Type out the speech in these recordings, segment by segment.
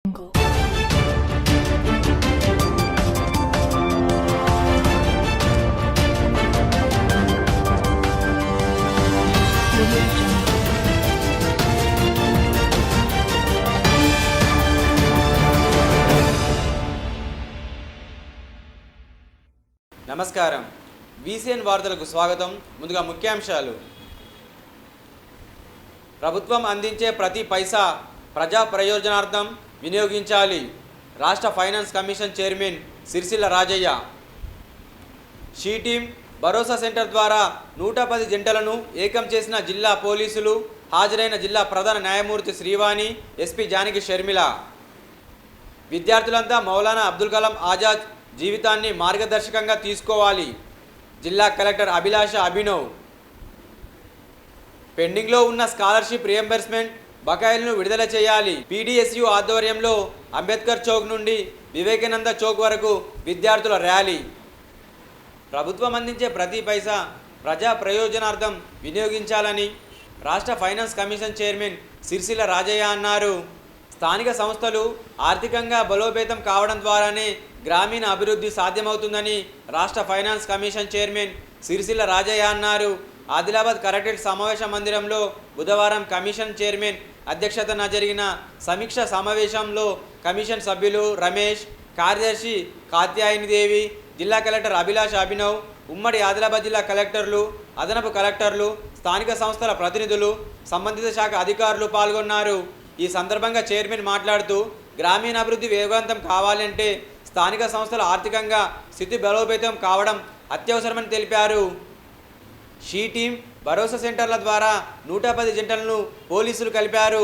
నమస్కారం. VCN వార్తలకు స్వాగతం. ముందుగా ముఖ్యాంశాలు. ప్రభుత్వం అందించే ప్రతి పైసా ప్రజా ప్రయోజనార్థం వినియోగించాలి. రాష్ట్ర finance commission chairman Sircilla Rajaiah. She team Bharosa centre ద్వారా 110 జంటలను ఏకం చేసిన జిల్లా పోలీసులు. హాజరైన జిల్లా ప్రధాన న్యాయమూర్తి శ్రీవాణి, ఎస్పీ జానకి షర్మిల. విద్యార్థులంతా మౌలానా అబ్దుల్ కలాం ఆజాద్ జీవితాన్ని మార్గదర్శకంగా తీసుకోవాలి. జిల్లా కలెక్టర్ అభిలాష అభినవ్. పెండింగ్లో ఉన్న స్కాలర్షిప్ రియంబర్స్మెంట్ బకాయిలను విడుదల చేయాలి. PDSU ఆధ్వర్యంలో అంబేద్కర్ చౌక్ నుండి వివేకానంద చౌక్ వరకు విద్యార్థుల ర్యాలీ. ప్రభుత్వం అందించే ప్రతి పైసా ప్రజా ప్రయోజనార్థం వినియోగించాలని రాష్ట్ర finance commission chairman Sircilla Rajaiah అన్నారు. స్థానిక సంస్థలు ఆర్థికంగా బలోపేతం కావడం ద్వారానే గ్రామీణ అభివృద్ధి సాధ్యమవుతుందని రాష్ట్ర finance commission chairman Sircilla Rajaiah అన్నారు. ఆదిలాబాద్ కలెక్టరేట్ సమావేశ మందిరంలో బుధవారం కమిషన్ చైర్మన్ అధ్యక్షతన జరిగిన సమీక్ష సమావేశంలో కమిషన్ సభ్యులు రమేష్, కార్యదర్శి కాత్యాయనిదేవి, జిల్లా కలెక్టర్ అభిలాష్ అభినవ్, ఉమ్మడి ఆదిలాబాద్ జిల్లా కలెక్టర్లు, అదనపు కలెక్టర్లు, స్థానిక సంస్థల ప్రతినిధులు, సంబంధిత శాఖ అధికారులు పాల్గొన్నారు. ఈ సందర్భంగా చైర్మన్ మాట్లాడుతూ గ్రామీణాభివృద్ధి వేగవంతం కావాలంటే స్థానిక సంస్థల ఆర్థికంగా స్థితి బలోపేతం కావడం అత్యవసరమని తెలిపారు. షీ టీమ్ భరోసా సెంటర్ల ద్వారా 110 జంటలను పోలీసులు కలిపారు.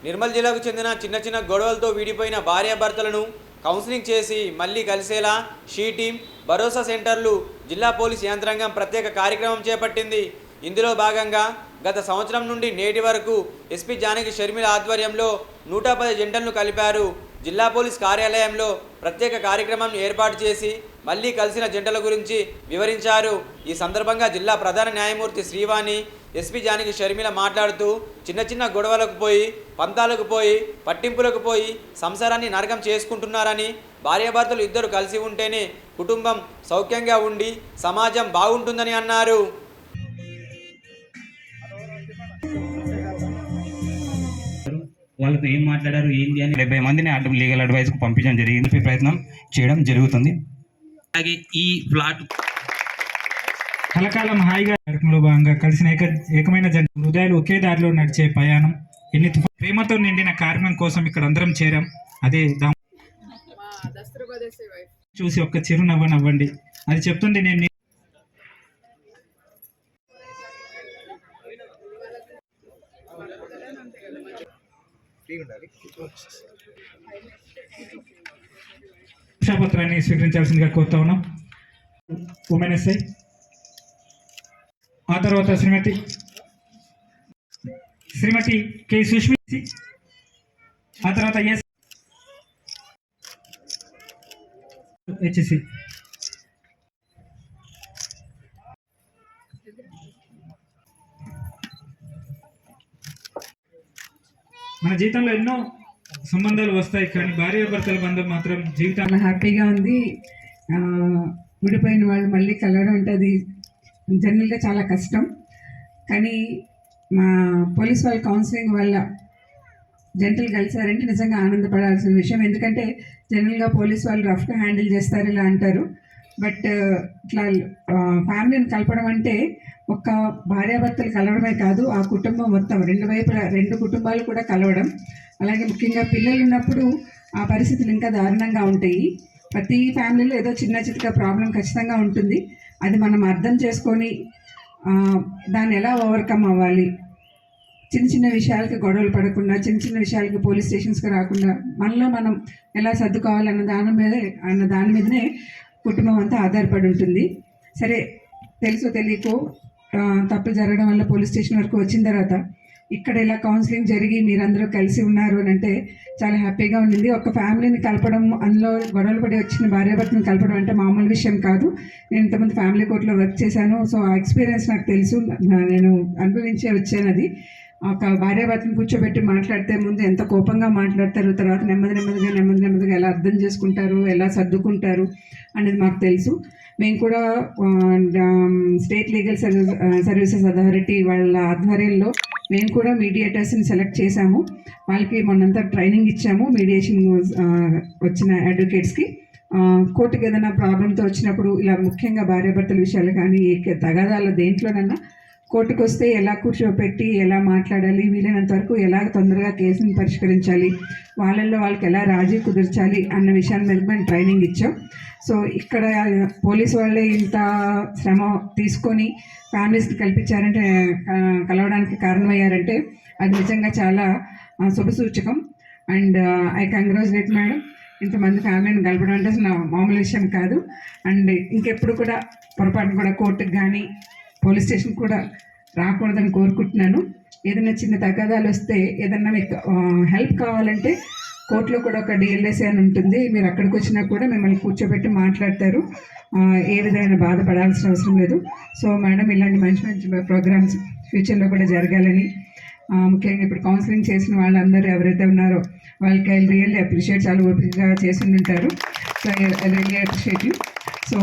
నిర్మల్ జిల్లాకు చెందిన చిన్న గొడవలతో విడిపోయిన భార్యాభర్తలను కౌన్సిలింగ్ చేసి మళ్ళీ కలిసేలా షీ టీమ్ భరోసా సెంటర్లు జిల్లా పోలీస్ యంత్రాంగం ప్రత్యేక కార్యక్రమం చేపట్టింది. ఇందులో భాగంగా గత సంవత్సరం నుండి నేటి వరకు ఎస్పీ జానకి షర్మిల ఆధ్వర్యంలో 110 జంటలను కలిపారు. జిల్లా పోలీస్ కార్యాలయంలో ప్రత్యేక కార్యక్రమం ఏర్పాటు చేసి మళ్ళీ కలిసిన జంటల గురించి వివరించారు. ఈ సందర్భంగా జిల్లా ప్రధాన న్యాయమూర్తి శ్రీవాణి, ఎస్పీ జానకి షర్మిల మాట్లాడుతూ చిన్న గొడవలకు పోయి, పంతాలకు పోయి, పట్టింపులకు పోయి సంసారాన్ని నరకం చేసుకుంటున్నారని, భార్యాభర్తలు ఇద్దరు కలిసి ఉంటేనే కుటుంబం సౌఖ్యంగా ఉండి సమాజం బాగుంటుందని అన్నారు. వాళ్ళతో ఏం మాట్లాడారు ఏంటి అని 70 మందిని లీగల్ అడ్వైస్కు పంపించడం జరిగింది. ప్రయత్నం చేయడం జరుగుతుంది. అలాగే ఈ ఫ్లాట్ కలకాలం హాయిగా కార్యక్రమంలో భాగంగా కలిసిన ఏకమైన జంట హృదయాలు ఒకే దారిలో నడిచే ప్రయాణం. ఎన్ని ప్రేమతో నిండిన కార్యక్రమం కోసం ఇక్కడ అందరం చేరాం. అదే చూసి ఒక్క చిరునవ్వు నవ్వండి. అది చెప్తుంది నేను పత్రాన్ని స్వీకరించాల్సిందిగా కోరుతా ఉన్నాం. ఉమెన్ ఎస్ఐ, ఆ తర్వాత శ్రీమతి కె సుష్మితి, ఆ తర్వాత HC. మన జీవితంలో ఎన్నో సంబంధాలు వస్తాయి, కానీ భార్యాభర్తల బంధం మాత్రం జీవితంలో హ్యాపీగా ఉంది. విడిపోయిన వాళ్ళు మళ్ళీ కలవడం అంటే అది జనరల్గా చాలా కష్టం. కానీ మా పోలీస్ వాళ్ళ కౌన్సిలింగ్ వల్ల జంటలు కలిసారంటే నిజంగా ఆనందపడాల్సిన విషయం. ఎందుకంటే జనరల్గా పోలీస్ వాళ్ళు రఫ్గా హ్యాండిల్ చేస్తారు ఇలా అంటారు. బట్ ఇట్లా ఫ్యామిలీని కలపడం అంటే ఒక్క భార్యాభర్తలు కలవడమే కాదు, ఆ కుటుంబం మొత్తం రెండు కుటుంబాలు కూడా కలవడం. అలాగే ముఖ్యంగా పిల్లలు ఉన్నప్పుడు ఆ పరిస్థితులు ఇంకా దారుణంగా ఉంటాయి. ప్రతి ఫ్యామిలీలో ఏదో చిన్న ప్రాబ్లం ఖచ్చితంగా ఉంటుంది. అది మనం అర్థం చేసుకొని దాన్ని ఎలా ఓవర్కమ్ అవ్వాలి, చిన్న విషయాలకి గొడవలు పడకుండా, చిన్న విషయాలకి పోలీస్ స్టేషన్స్కి రాకుండా మనలో మనం ఎలా సర్దుకోవాలన్న దాని మీదనే కుటుంబం అంతా ఆధారపడి ఉంటుంది. సరే, తెలుసో తెలియకో తప్పు జరగడం వల్ల పోలీస్ స్టేషన్ వరకు వచ్చిన తర్వాత ఇక్కడ ఇలా కౌన్సిలింగ్ జరిగి మీరందరూ కలిసి ఉన్నారు అని అంటే చాలా హ్యాపీగా ఉండింది. ఒక ఫ్యామిలీని కలపడం, అందులో గొడవలు పడి వచ్చిన భార్యాభర్తని కలపడం అంటే మామూలు విషయం కాదు. నేను ఇంతమంది ఫ్యామిలీ కోర్టులో వర్క్ చేశాను. సో ఆ ఎక్స్పీరియన్స్ నాకు తెలుసు, నేను అనుభవించే వచ్చాను. అది ఒక భార్యాభర్తను కూర్చోబెట్టి మాట్లాడితే ముందు ఎంత కోపంగా మాట్లాడతారు, తర్వాత నెమ్మదిగా ఎలా అర్థం చేసుకుంటారు, ఎలా సర్దుకుంటారు అనేది మాకు తెలుసు. మేము కూడా స్టేట్ లీగల్ సర్వీసెస్ అథారిటీ వాళ్ళ ఆధ్వర్యంలో మేము కూడా మీడియేటర్స్ని సెలెక్ట్ చేశాము. వాళ్ళకి మొన్నంతా ట్రైనింగ్ ఇచ్చాము. మీడియేషన్ వచ్చిన అడ్వకేట్స్కి కోర్టుకి ఏదైనా ప్రాబ్లంతో వచ్చినప్పుడు ఇలా ముఖ్యంగా భార్యాభర్తల విషయాలు కానీ తగాదాల దేంట్లోనన్నా కోర్టుకు వస్తే ఎలా కూర్చోపెట్టి ఎలా మాట్లాడాలి, వీలైనంత వరకు ఎలా తొందరగా కేసుని పరిష్కరించాలి, వాళ్ళకి ఎలా రాజీ కుదిర్చాలి అన్న విషయాల మీద మేము ట్రైనింగ్ ఇచ్చాం. సో ఇక్కడ పోలీసు వాళ్ళే ఇంత శ్రమ తీసుకొని ఫ్యామిలీస్ని కల్పించారంటే, కలవడానికి కారణమయ్యారంటే అది నిజంగా చాలా శుభసూచకం. And I congratulate madam. ఇంతమంది ఫ్యామిలీని కలపడం అంటే అసలు మామూలు విషయం కాదు. అండ్ ఇంకెప్పుడు కూడా పొరపాటున కూడా కోర్టుకు కానీ పోలీస్ స్టేషన్ కూడా రాకూడదని కోరుకుంటున్నాను. ఏదైనా చిన్న తగాదాలు వస్తే ఏదన్నా మీకు హెల్ప్ కావాలంటే కోర్టులో కూడా ఒక డిఎల్ఎస్ఏ అని ఉంటుంది. మీరు అక్కడికి వచ్చినా కూడా మిమ్మల్ని కూర్చోబెట్టి మాట్లాడతారు. ఏ విధమైన బాధపడాల్సిన అవసరం లేదు. సో మేడం, ఇలాంటి మంచి ప్రోగ్రామ్స్ ఫ్యూచర్లో కూడా జరగాలని, ముఖ్యంగా ఇప్పుడు కౌన్సిలింగ్ చేసిన వాళ్ళందరూ ఎవరైతే ఉన్నారో వాళ్ళకి ఐ రియల్లీ అప్రిషియేట్. చాలా ఓపికగా చేసి ఉంటారు. So I really appreciate you. So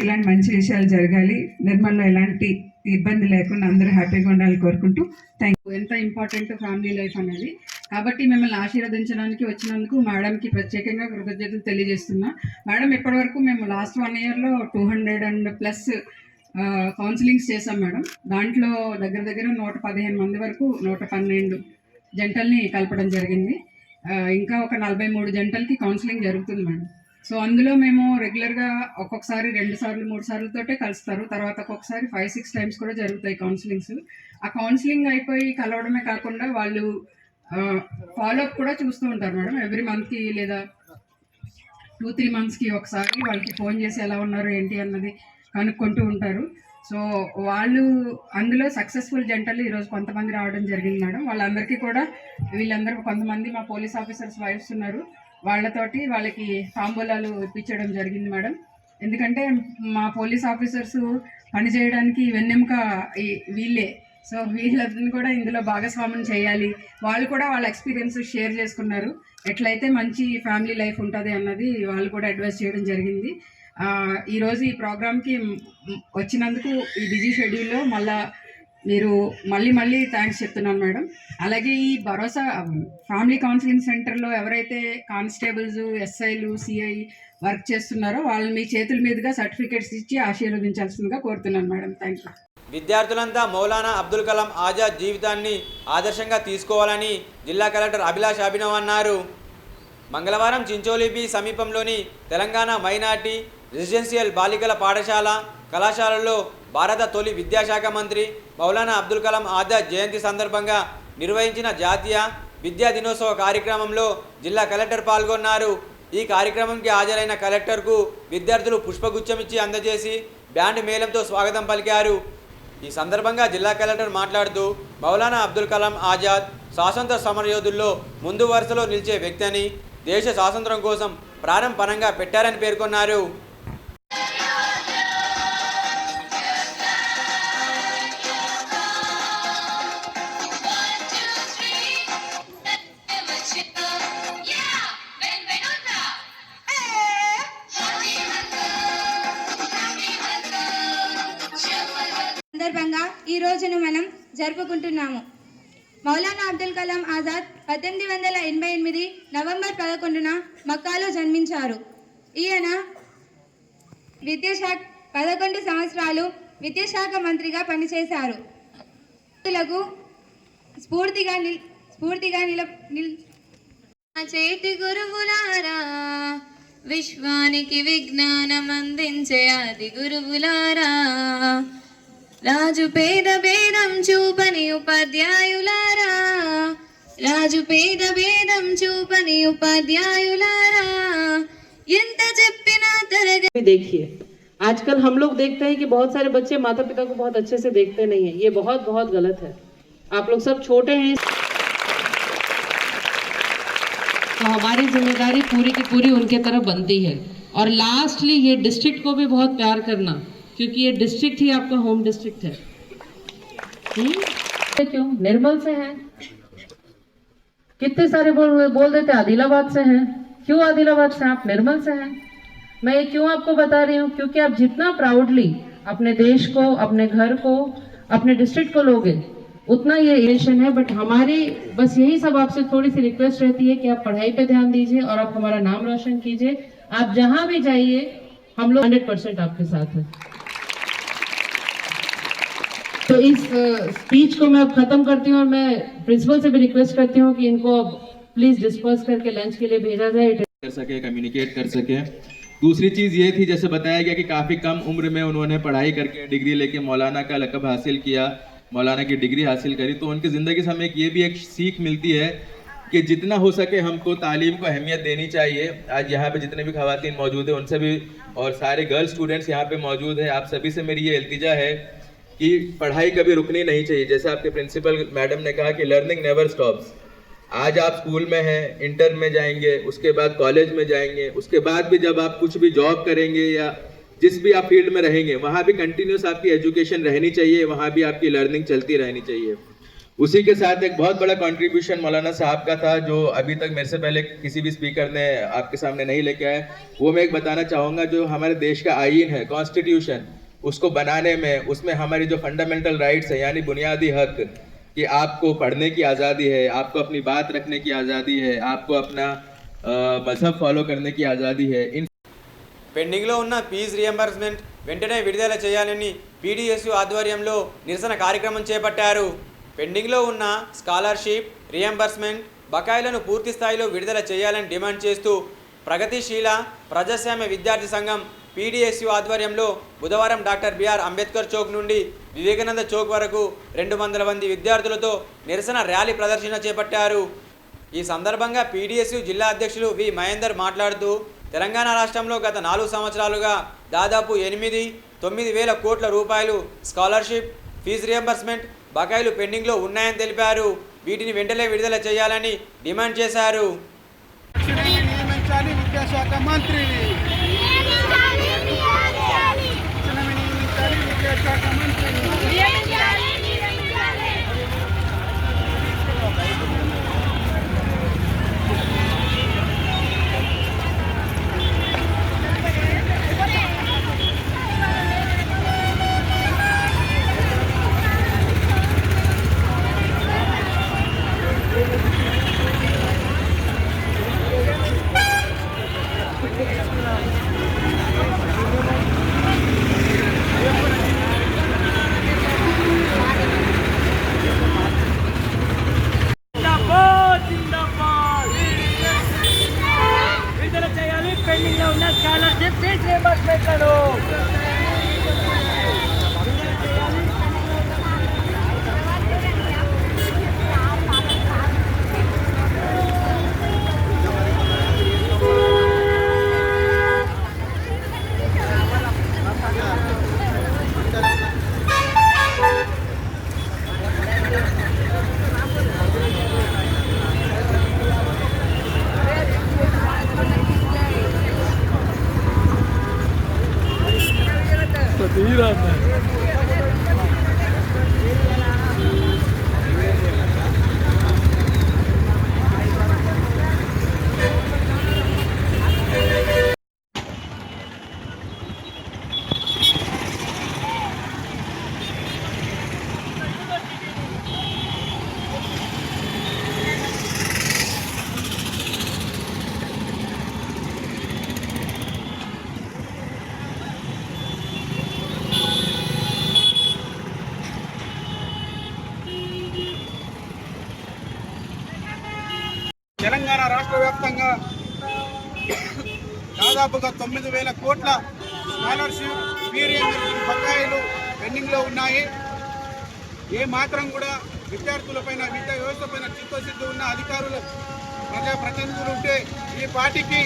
ఇలాంటి మంచి విషయాలు జరగాలి. నిర్మల్లో ఎలాంటి ఇబ్బంది లేకుండా అందరూ హ్యాపీగా ఉండాలని కోరుకుంటూ థ్యాంక్ యూ. ఎంత ఇంపార్టెంట్ ఫ్యామిలీ లైఫ్ అనేది. కాబట్టి మిమ్మల్ని ఆశీర్వదించడానికి వచ్చినందుకు మేడంకి ప్రత్యేకంగా కృతజ్ఞతలు తెలియజేస్తున్నా. మేడం, ఇప్పటివరకు మేము లాస్ట్ 1 yearలో 200+ కౌన్సిలింగ్స్ చేశాం మేడం. దాంట్లో దగ్గర 115 మంది వరకు 112 జంటల్ని కలపడం జరిగింది. ఇంకా ఒక 43 జంటలకి కౌన్సిలింగ్ జరుగుతుంది మేడం. సో అందులో మేము రెగ్యులర్గా ఒక్కొక్కసారి 2 సార్లు 3 సార్లతోటే కలుస్తారు. తర్వాత ఒక్కొక్కసారి 5-6 times కూడా జరుగుతాయి కౌన్సిలింగ్స్. ఆ కౌన్సిలింగ్ అయిపోయి కలవడమే కాకుండా వాళ్ళు ఫాలోఅప్ కూడా చూస్తూ ఉంటారు మేడం. ఎవ్రీ మంత్కి లేదా 2-3 monthsకి ఒకసారి వాళ్ళకి ఫోన్ చేసి ఎలా ఉన్నారు ఏంటి అన్నది కనుక్కుంటూ ఉంటారు. సో వాళ్ళు అందులో సక్సెస్ఫుల్ జంటలు ఈరోజు కొంతమంది రావడం జరిగింది మేడం. వాళ్ళందరికీ కూడా వీళ్ళందరూ కొంతమంది మా పోలీస్ ఆఫీసర్స్ వైఫ్స్ ఉన్నారు, వాళ్ళతోటి వాళ్ళకి తాంబూలాలు ఇప్పించడం జరిగింది మేడం. ఎందుకంటే మా పోలీస్ ఆఫీసర్స్ పనిచేయడానికి వెన్నెముక వీళ్ళే. సో వీళ్ళని కూడా ఇందులో భాగస్వామ్యం చేయాలి. వాళ్ళు కూడా వాళ్ళ ఎక్స్పీరియన్స్ షేర్ చేసుకున్నారు, ఎట్లయితే మంచి ఫ్యామిలీ లైఫ్ ఉంటుంది అన్నది వాళ్ళు కూడా అడ్వైస్ చేయడం జరిగింది. ఈరోజు ఈ ప్రోగ్రామ్కి వచ్చినందుకు ఈ బిజీ షెడ్యూల్లో మీరు మళ్ళీ థ్యాంక్స్ చెప్తున్నాను మేడం. అలాగే ఈ భరోసా ఫ్యామిలీ కౌన్సిలింగ్ సెంటర్లో ఎవరైతే కానిస్టేబుల్స్, ఎస్ఐలు, సిఐ వర్క్ చేస్తున్నారో వాళ్ళని మీ చేతుల మీదుగా సర్టిఫికేట్స్ ఇచ్చి ఆశీర్వదించాల్సిందిగా కోరుతున్నాను మేడం. Thank you. విద్యార్థులంతా మౌలానా అబ్దుల్ కలాం ఆజాద్ జీవితాన్ని ఆదర్శంగా తీసుకోవాలని జిల్లా కలెక్టర్ అభిలాష్ అభినవ్ అన్నారు. మంగళవారం చించోలి బి సమీపంలోని తెలంగాణ మైనార్టీ రెసిడెన్షియల్ బాలికల పాఠశాల కళాశాలలో భారత తొలి విద్యాశాఖ మంత్రి మౌలానా అబ్దుల్ కలాం ఆజాద్ జయంతి సందర్భంగా నిర్వహించిన జాతీయ విద్యా దినోత్సవ కార్యక్రమంలో జిల్లా కలెక్టర్ పాల్గొన్నారు. ఈ కార్యక్రమంకి హాజరైన కలెక్టర్కు విద్యార్థులు పుష్పగుచ్చం ఇచ్చి అందజేసి బ్యాండ్ మేళంతో స్వాగతం పలికారు. ఈ సందర్భంగా జిల్లా కలెక్టర్ మాట్లాడుతూ మౌలానా అబ్దుల్ కలాం ఆజాద్ స్వాతంత్ర సమరయోధుల్లో ముందు వరుసలో నిలిచే వ్యక్తి అని, దేశ స్వాతంత్రం కోసం ప్రాణం పణంగా పెట్టారని పేర్కొన్నారు. సందర్భంగా ఈ రోజును మనం జరుపుకుంటున్నాము. మౌలానా అబ్దుల్ కలాం ఆజాద్ 1888 నవంబర్ 11న మక్కాలో జన్మించారు. ఈయన 11 సంవత్సరాలు విద్యాశాఖ మంత్రిగా పనిచేశారు. స్ఫూర్తిగా చేతి గురువులారా, విశ్వానికి విజ్ఞానం అందించే ఆది గురువులారా, రాజు పేద భేదం చూపని ఉపాధ్యాయులారా, రాజు పేద భేదం చూపని ఉపాధ్యాయులారా, ఎంత చెప్పినా తరగతి. देखिए आजकल हम लोग देखते हैं कि बहुत सारे बच्चे माता पिता को बहुत अच्छे से देखते नहीं हैं. ये बहुत बहुत गलत है. आप लोग सब छोटे हैं तो हमारी जिम्मेदारी पूरी की पूरी उनके तरफ बनती है. और लास्टली ये डिस्ट्रिक्ट को भी बहुत प्यार करना, क्योंकि ये डिस्ट्रिक्ट ही आपका होम डिस्ट्रिक्ट है. क्यों? निर्मल से हैं, कितने सारे बोल देते आदिलाबाद से हैं। क्यों आदिलाबाद से? आप निर्मल से हैं। मैं ये क्यों आपको बता रही हूँ? क्योंकि आप जितना प्राउडली अपने देश को, अपने घर को, अपने डिस्ट्रिक्ट को लोगे, उतना ये इलेक्शन है। बट हमारी बस यही सब आपसे थोड़ी सी रिक्वेस्ट रहती है कि आप पढ़ाई पे ध्यान दीजिए और आप हमारा नाम रोशन कीजिए। आप जहां भी जाइए, हम लोग 100% आपके साथ हैं। तो इस स्पीच को मैं अब खत्म करती हूँ और मैं प्रिंसिपल से भी रिक्वेस्ट करती हूँ कि इनको प्लीज डिस्पर्स करके लंच के लिए भेजा जाए, कर सके, कम्युनिकेट कर सके। दूसरी चीज़ ये थी, जैसे बताया गया कि काफ़ी कम उम्र में उन्होंने पढ़ाई करके डिग्री लेके मौलाना का लक़ब हासिल किया, मौलाना की डिग्री हासिल करी। तो उनकी ज़िंदगी से हमें ये भी एक सीख मिलती है कि जितना हो सके हमको तालीम को अहमियत देनी चाहिए। आज यहाँ पे जितने भी ख़वातीन मौजूद हैं उनसे भी, और सारे गर्ल्स स्टूडेंट्स यहाँ पे मौजूद हैं, आप सभी से मेरी ये इल्तिजा है कि पढ़ाई कभी रुकनी नहीं चाहिए। जैसे आपके प्रिंसिपल मैडम ने कहा कि लर्निंग नेवर स्टॉप्स। आज आप स्कूल में हैं, इंटर में जाएंगे, उसके बाद कॉलेज में जाएंगे, उसके बाद भी जब आप कुछ भी जॉब करेंगे या जिस भी आप फील्ड में रहेंगे, वहाँ भी कंटिन्यूस आपकी एजुकेशन रहनी चाहिए, वहाँ भी आपकी लर्निंग चलती रहनी चाहिए। उसी के साथ एक बहुत बड़ा कंट्रीब्यूशन मौलाना साहब का था, जो अभी तक मेरे से पहले किसी भी स्पीकर ने आपके सामने नहीं लेके आए। वो मैं एक बताना चाहूँगा, जो हमारे देश का आईन है, कॉन्स्टिट्यूशन, उसको बनाने में, उसमें हमारी जो फंडामेंटल राइट्स है, यानी बुनियादी हक, कि आपको पढ़ने की आज़ादी है, आपको अपनी बात रखने की आज़ादी है, आपको अपना मजहब फॉलो करने की आज़ादी है। इन పెండింగ్లో ఉన్న ఫీజు రియంబర్స్మెంట్ వెంటనే విడుదల చేయాలని పీడీఎస్యూ ఆధ్వర్యంలో నిరసన కార్యక్రమం చేపట్టారు. పెండింగ్లో ఉన్న స్కాలర్షిప్ రియంబర్స్మెంట్ బకాయిలను పూర్తి స్థాయిలో విడుదల చేయాలని డిమాండ్ చేస్తూ ప్రగతిశీల ప్రజాస్వామ్య విద్యార్థి సంఘం పీడీఎస్యూ ఆధ్వర్యంలో బుధవారం డాక్టర్ బిఆర్ అంబేద్కర్ చౌక్ నుండి వివేకానంద చౌక్ వరకు 200 మంది విద్యార్థులతో నిరసన ర్యాలీ ప్రదర్శన చేపట్టారు. ఈ సందర్భంగా పీడీఎస్యూ జిల్లా అధ్యక్షులు వి మహేందర్ మాట్లాడుతూ తెలంగాణ రాష్ట్రంలో గత 4 సంవత్సరాలుగా దాదాపు 8-9 వేల కోట్ల రూపాయలు స్కాలర్షిప్, ఫీజు రియంబర్స్మెంట్ బకాయిలు పెండింగ్లో ఉన్నాయని తెలిపారు. వీటిని వెంటనే విడుదల చేయాలని డిమాండ్ చేశారు. విద్యాశాఖ మంత్రి తెలంగాణ రాష్ట్ర వ్యాప్తంగా దాదాపుగా 9,000 కోట్ల స్కాలర్షిప్, ఫీ రియంబర్స్మెంట్ బకాయిలు పెండింగ్లో ఉన్నాయి. ఏ మాత్రం కూడా విద్యార్థులపైన, విద్యా వ్యవస్థపైన చిత్తశుద్ధి ఉన్న అధికారులు, ప్రజాప్రతినిధులు ఉంటే ఈ పార్టీకి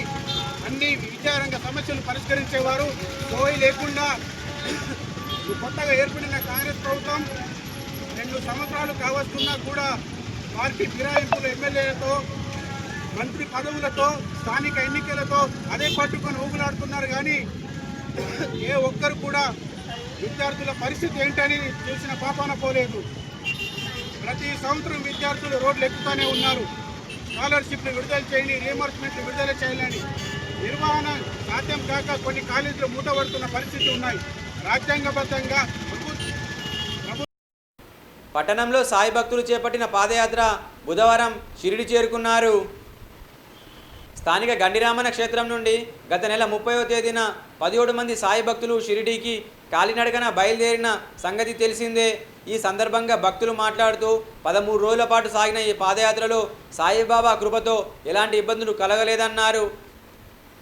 అన్ని విద్యారంగ సమస్యలు పరిష్కరించేవారు. సోయి లేకుండా కొత్తగా ఏర్పడిన కాంగ్రెస్ ప్రభుత్వం 2 సంవత్సరాలు కావస్తున్నా కూడా పార్టీ ఫిరాయింపులు, ఎమ్మెల్యేలతో, మంత్రి పదవులతో, స్థానిక ఎన్నికలతో అదే పట్టుకొని ఊగులాడుతున్నారు. కానీ ఏ ఒక్కరు కూడా విద్యార్థుల పరిస్థితి ఏంటని చూసిన పాపాన పోలేదు. ప్రతి సంవత్సరం విద్యార్థులు రోడ్లు ఎక్కుతూనే ఉన్నారు. స్కాలర్షిప్లు విడుదల చేయండి, రీఎంబర్స్మెంట్లు విడుదల చేయాలని నిర్వహణ సాధ్యం కాక కొన్ని కాలేజీలు మూతపడుతున్న పరిస్థితి ఉన్నాయి. రాజ్యాంగబద్ధంగా పట్టణంలో సాయి భక్తులు చేపట్టిన పాదయాత్ర బుధవారం షిరిడి చేరుకున్నారు. స్థానిక గండిరామన క్షేత్రం నుండి గత నెల 30వ తేదీన 17 మంది సాయి భక్తులు షిరిడీకి కాలినడకన బయలుదేరిన సంగతి తెలిసిందే. ఈ సందర్భంగా భక్తులు మాట్లాడుతూ 13 రోజుల పాటు సాగిన ఈ పాదయాత్రలో సాయిబాబా కృపతో ఎలాంటి ఇబ్బందులు కలగలేదన్నారు.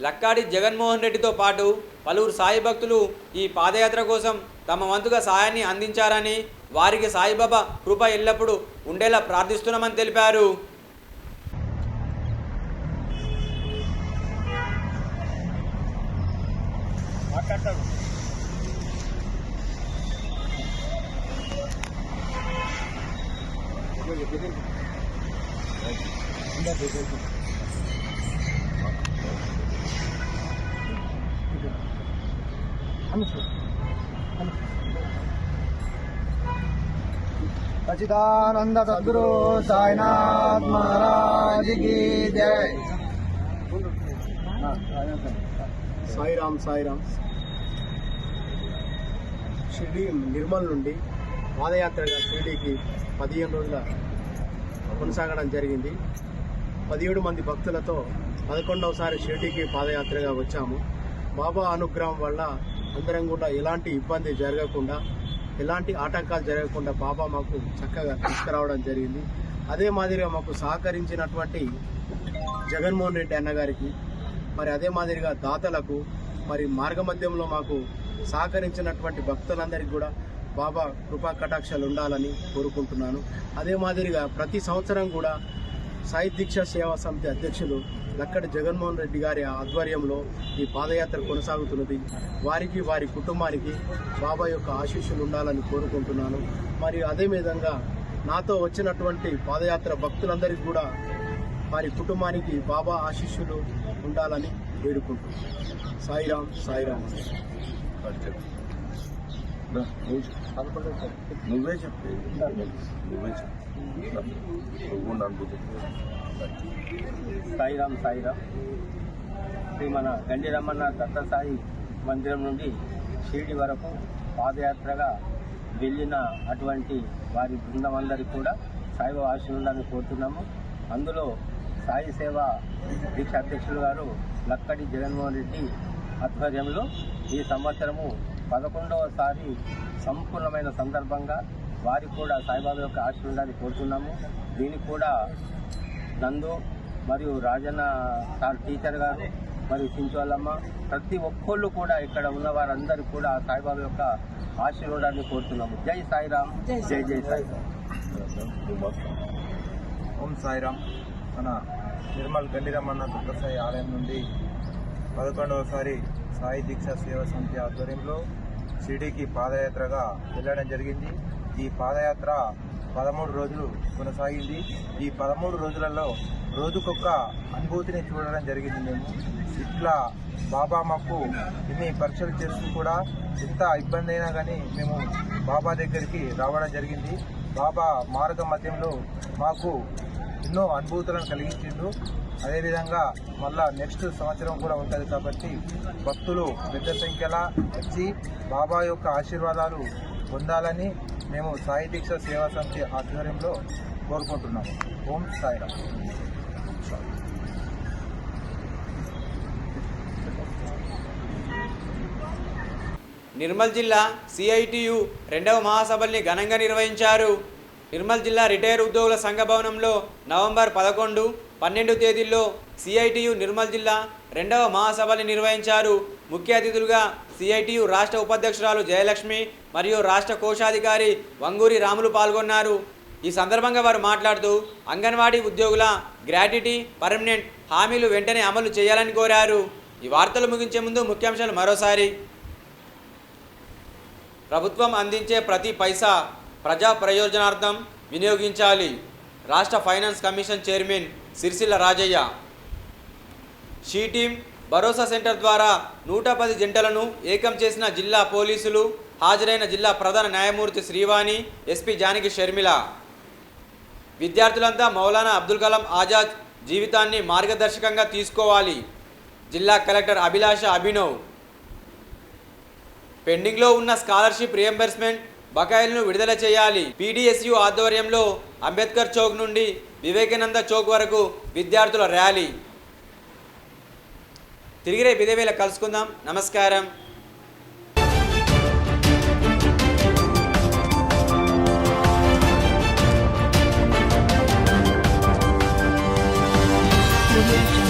లక్కాడి జగన్మోహన్ రెడ్డితో పాటు పలువురు సాయి భక్తులు ఈ పాదయాత్ర కోసం తమ వంతుగా సాయాన్ని అందించారని, వారికి సాయిబాబా కృప ఎల్లప్పుడూ ఉండేలా ప్రార్థిస్తున్నామని తెలిపారు. सच्चिदानंद सद्गुरु साईनाथ महाराज की जय। సాయిరామ్ సాయిరామ్. షిరిడి నిర్మల్ నుండి పాదయాత్రగా షిరిడీకి 15 రోజుల కొనసాగడం జరిగింది. 17 మంది భక్తులతో 11వసారి షిరిడీకి పాదయాత్రగా వచ్చాము. బాబా అనుగ్రహం వల్ల అందరం కూడా ఎలాంటి ఇబ్బంది జరగకుండా, ఎలాంటి ఆటంకాలు జరగకుండా బాబా మాకు చక్కగా తీసుకురావడం జరిగింది. అదే మాదిరిగా మాకు సహకరించినటువంటి జగన్మోహన్ రెడ్డి అన్నగారికి, మరి అదే మాదిరిగా దాతలకు, మరి మార్గమధ్యంలో మాకు సహకరించినటువంటి భక్తులందరికీ కూడా బాబా కృపా కటాక్షాలు ఉండాలని కోరుకుంటున్నాను. అదే మాదిరిగా ప్రతి సంవత్సరం కూడా సాయి దీక్ష సేవా సమితి అధ్యక్షులు లక్కడి జగన్మోహన్ రెడ్డి గారి ఆధ్వర్యంలో ఈ పాదయాత్ర కొనసాగుతున్నది. వారికి, వారి కుటుంబానికి బాబా యొక్క ఆశీస్సులు ఉండాలని కోరుకుంటున్నాను. మరి అదేవిధంగా నాతో వచ్చినటువంటి పాదయాత్ర భక్తులందరికీ కూడా వారి కుటుంబానికి బాబా ఆశీస్సులు ఉండాలని వేడుకుంటున్నాను. సాయిరామ్ సాయిరామ్. నువ్వే చెప్పి సాయిరామ్ సాయిరామ్. శ్రీ మన గండిరమణ దత్తసాయి మందిరం నుండి షిరిడి వరకు పాదయాత్రగా వెళ్ళిన అటువంటి వారి బృందం అందరికీ కూడా సాయిబాబా ఆశీర్వాదాన్ని కోరుతున్నాము. అందులో సాయి సేవ దీక్ష అధ్యక్షులు గారు లక్కడి జగన్మోహన్ రెడ్డి ఆధ్వర్యంలో ఈ సంవత్సరము 11వసారి సంపూర్ణమైన సందర్భంగా వారికి కూడా సాయిబాబా యొక్క ఆశీర్వాదాన్ని కోరుతున్నాము. దీనికి కూడా నందు మరియు రాజన్న సార్ టీచర్ గారు మరియు చించోళ్ళమ్మ ప్రతి ఒక్కళ్ళు కూడా ఇక్కడ ఉన్న వారందరూ కూడా సాయిబాబా యొక్క ఆశీర్వాదాన్ని కోరుతున్నాము. జై సాయిరామ్, జై జై సాయిరామ్. ఓం సాయిరామ్. మన నిర్మల్ గండిరమణ దత్తసాయి ఆలయం నుండి 11వసారి సాయి దీక్ష సేవా సమితి ఆధ్వర్యంలో షిరిడీకి పాదయాత్రగా వెళ్ళడం జరిగింది. ఈ పాదయాత్ర 13 రోజులు కొనసాగింది. ఈ 13 రోజులలో రోజుకొక అనుభూతిని చూడడం జరిగింది. మేము ఇట్లా బాబా మాకు ఎన్ని పరీక్షలు చేస్తూ కూడా ఎంత ఇబ్బంది అయినా కానీ మేము బాబా దగ్గరికి రావడం జరిగింది. బాబా మార్గ మధ్యంలో మాకు ఎన్నో అనుభూతులను కలిగించిండు. అదేవిధంగా మళ్ళా నెక్స్ట్ సంవత్సరం కూడా ఉంటుంది కాబట్టి భక్తులు పెద్ద సంఖ్యలో వచ్చి బాబా యొక్క ఆశీర్వాదాలు పొందాలని మేము సాయి దీక్ష సేవా సమితి ఆధ్వర్యంలో కోరుకుంటున్నాము. ఓం సాయిరామ్. నిర్మల్ జిల్లా సిఐటియు 2వ మహాసభల్ని ఘనంగా నిర్వహించారు. నిర్మల్ జిల్లా రిటైర్ ఉద్యోగుల సంఘ భవనంలో నవంబర్ 11, 12 తేదీల్లో సిఐటియు నిర్మల్ జిల్లా 2వ మహాసభని నిర్వహించారు. ముఖ్య అతిథులుగా సిఐటియు రాష్ట్ర ఉపాధ్యక్షురాలు జయలక్ష్మి మరియు రాష్ట్ర కోశాధికారి వంగూరి రాములు పాల్గొన్నారు. ఈ సందర్భంగా వారు మాట్లాడుతూ అంగన్వాడీ ఉద్యోగుల గ్రాట్యుటీ, పర్మనెంట్ హామీలు వెంటనే అమలు చేయాలని కోరారు. ఈ వార్తలు ముగించే ముందు ముఖ్యాంశాలు మరోసారి. ప్రభుత్వం అందించే ప్రతి పైసా ప్రజా ప్రయోజనార్థం వినియోగించాలి. రాష్ట్ర finance commission chairman Sircilla Rajaiah. She team Bharosa centre ద్వారా 110 జంటలను ఏకం చేసిన జిల్లా పోలీసులు. హాజరైన జిల్లా ప్రధాన న్యాయమూర్తి శ్రీవాణి, ఎస్పీ జానకి షర్మిల. విద్యార్థులంతా మౌలానా అబ్దుల్ కలాం ఆజాద్ జీవితాన్ని మార్గదర్శకంగా తీసుకోవాలి. జిల్లా కలెక్టర్ అభిలాష అభినవ్. పెండింగ్లో ఉన్న స్కాలర్షిప్ రియంబర్స్మెంట్ బకాయిలను విడుదల చేయాలి. పీడీఎస్యూ ఆధ్వర్యంలో అంబేద్కర్ చౌక్ నుండి వివేకానంద చౌక్ వరకు విద్యార్థుల ర్యాలీ. తిరిగి రేపు ఇదే వేళ కలుసుకుందాం. నమస్కారం. Audio